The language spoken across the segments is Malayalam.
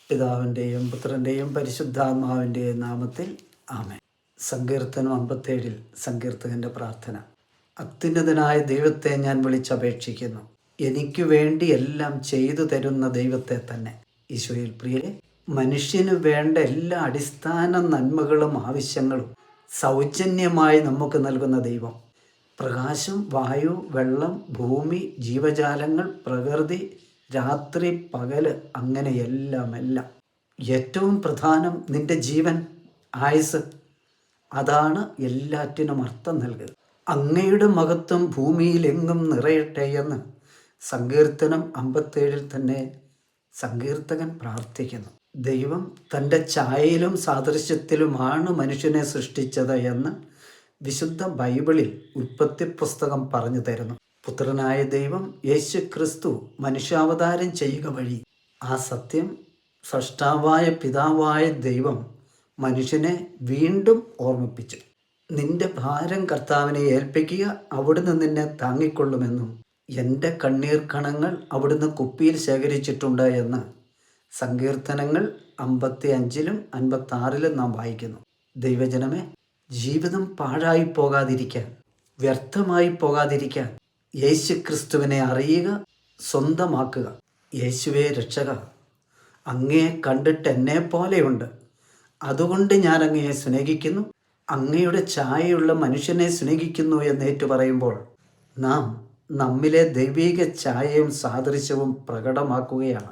പിതാവിൻ്റെയും പുത്രൻ്റെയും പരിശുദ്ധാത്മാവിൻ്റെയും നാമത്തിൽ ആമേൻ. സങ്കീർത്തനം 57 സങ്കീർത്തകൻ്റെ പ്രാർത്ഥന. അത്യുന്നതനായ ദൈവത്തെ ഞാൻ വിളിച്ചപേക്ഷിക്കുന്നു. എനിക്ക് വേണ്ടി എല്ലാം ചെയ്തു തരുന്ന ദൈവത്തെ തന്നെ. ഈശോയിൽ പ്രിയരെ, മനുഷ്യന് വേണ്ട എല്ലാ അടിസ്ഥാന നന്മകളും ആവശ്യങ്ങളും സൗജന്യമായി നമുക്ക് നൽകുന്ന ദൈവം. പ്രകാശം, വായു, വെള്ളം, ഭൂമി, ജീവജാലങ്ങൾ, പ്രകൃതി, രാത്രി, പകല്, അങ്ങനെ എല്ലാം. ഏറ്റവും പ്രധാനം നിന്റെ ജീവൻ, ആയുസ്. അതാണ് എല്ലാറ്റിനും അർത്ഥം നൽകുക. അങ്ങയുടെ മഹത്വം ഭൂമിയിൽ എങ്ങും നിറയട്ടെ എന്ന് സങ്കീർത്തനം 57 തന്നെ സങ്കീർത്തകൻ പ്രാർത്ഥിക്കുന്നു. ദൈവം തൻ്റെ ഛായയിലും സാദൃശ്യത്തിലുമാണ് മനുഷ്യനെ സൃഷ്ടിച്ചത് എന്ന് വിശുദ്ധ ബൈബിളിൽ ഉൽപ്പത്തി പുസ്തകം പറഞ്ഞു തരുന്നു. പുത്രനായ ദൈവം യേശു ക്രിസ്തു മനുഷ്യാവതാരം ചെയ്യുക വഴി ആ സത്യം സ്രഷ്ടാവായ പിതാവായ ദൈവം മനുഷ്യനെ വീണ്ടും ഓർമ്മിപ്പിച്ചു. നിന്റെ ഭാരം കർത്താവിനെ ഏൽപ്പിക്കുക, അവിടുന്ന് നിന്നെ താങ്ങിക്കൊള്ളുമെന്നും എൻ്റെ കണ്ണീർ കണങ്ങൾ അവിടുന്ന് കുപ്പിയിൽ ശേഖരിച്ചിട്ടുണ്ട് എന്ന് സങ്കീർത്തനങ്ങൾ 55-ലും 56-ലും നാം വായിക്കുന്നു. ദൈവജനമേ, ജീവിതം പാഴായി പോകാതിരിക്കാൻ, വ്യർത്ഥമായി പോകാതിരിക്കാൻ യേശു ക്രിസ്തുവിനെ അറിയുക, സ്വന്തമാക്കുക. യേശുവേ രക്ഷക, അങ്ങയെ കണ്ടിട്ട് എന്നെ പോലെയുണ്ട്, അതുകൊണ്ട് ഞാൻ അങ്ങയെ സ്നേഹിക്കുന്നു, അങ്ങയുടെ ഛായയുള്ള മനുഷ്യനെ സ്നേഹിക്കുന്നു എന്നേറ്റു പറയുമ്പോൾ നാം നമ്മിലെ ദൈവിക ഛായയും സാദൃശ്യവും പ്രകടമാക്കുകയാണ്.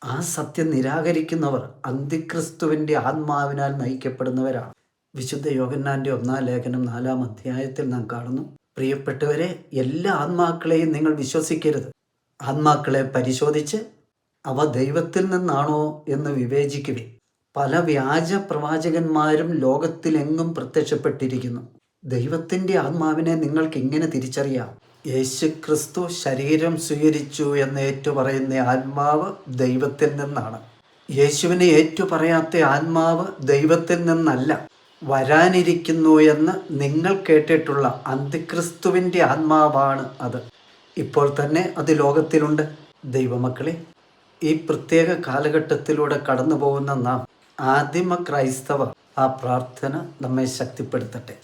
ആ സത്യം നിരാകരിക്കുന്നവർ അന്തിക്രിസ്തുവിൻ്റെ ആത്മാവിനാൽ നയിക്കപ്പെടുന്നവരാണ്. വിശുദ്ധ യോഹന്നാൻ്റെ 1-ാം ലേഖനം 4-ാം അധ്യായത്തിൽ നാം കാണുന്നു, പ്രിയപ്പെട്ടവരെ, എല്ലാ ആത്മാക്കളെയും നിങ്ങൾ വിശ്വസിക്കരുത്. ആത്മാക്കളെ പരിശോധിച്ച് അവ ദൈവത്തിൽ നിന്നാണോ എന്ന് വിവേചിക്കുവിൻ. പല വ്യാജ പ്രവാചകന്മാരും ലോകത്തിലെങ്ങും പ്രത്യക്ഷപ്പെട്ടിരിക്കുന്നു. ദൈവത്തിൻ്റെ ആത്മാവിനെ നിങ്ങൾക്ക് ഇങ്ങനെ തിരിച്ചറിയാം. യേശു ക്രിസ്തു ശരീരം സ്വീകരിച്ചു എന്ന് ഏറ്റുപറയുന്ന ആത്മാവ് ദൈവത്തിൽ നിന്നാണ്. യേശുവിനെ ഏറ്റുപറയാത്ത ആത്മാവ് ദൈവത്തിൽ നിന്നല്ല, വരാനിരിക്കുന്നു എന്ന് നിങ്ങൾ കേട്ടിട്ടുള്ള അന്തിക്രിസ്തുവിൻ്റെ ആത്മാവാണ് അത്. ഇപ്പോൾ തന്നെ അത് ലോകത്തിലുണ്ട്. ദൈവമക്കളെ, ഈ പ്രത്യേക കാലഘട്ടത്തിലൂടെ കടന്നു പോകുന്ന നാം ആദിമ ക്രൈസ്തവർ ആ പ്രാർത്ഥന നമ്മെ ശക്തിപ്പെടുത്തട്ടെ.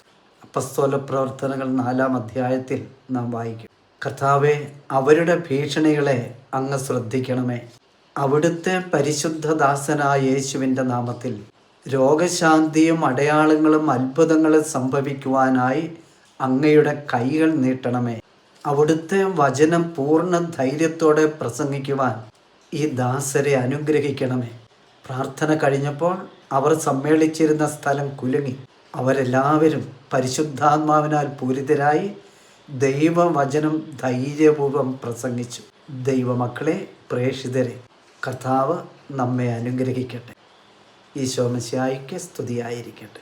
അപ്പസ്തോല പ്രവർത്തനങ്ങൾ 4-ാം അധ്യായത്തിൽ നാം വായിക്കും, കർത്താവേ, അവരുടെ ഭീഷണികളെ അങ്ങ് ശ്രദ്ധിക്കണമേ. അവിടുത്തെ പരിശുദ്ധദാസനായ യേശുവിൻ്റെ നാമത്തിൽ രോഗശാന്തിയും അടയാളങ്ങളും അത്ഭുതങ്ങളും സംഭവിക്കുവാനായി അങ്ങയുടെ കൈകൾ നീട്ടണമേ. അവിടുത്തെ വചനം പൂർണ്ണ ധൈര്യത്തോടെ പ്രസംഗിക്കുവാൻ ഈ ദാസരെ അനുഗ്രഹിക്കണമേ. പ്രാർത്ഥന കഴിഞ്ഞപ്പോൾ അവർ സമ്മേളിച്ചിരുന്ന സ്ഥലം കുലുങ്ങി. അവരെല്ലാവരും പരിശുദ്ധാത്മാവിനാൽ പൂരിതരായി ദൈവവചനം ധൈര്യപൂർവ്വം പ്രസംഗിച്ചു. ദൈവമക്കളെ, പ്രേക്ഷിതരെ, കർത്താവ് നമ്മെ അനുഗ്രഹിക്കട്ടെ. ഈശോ മിശിഹായ്ക്ക് സ്തുതിയായിരിക്കട്ടെ.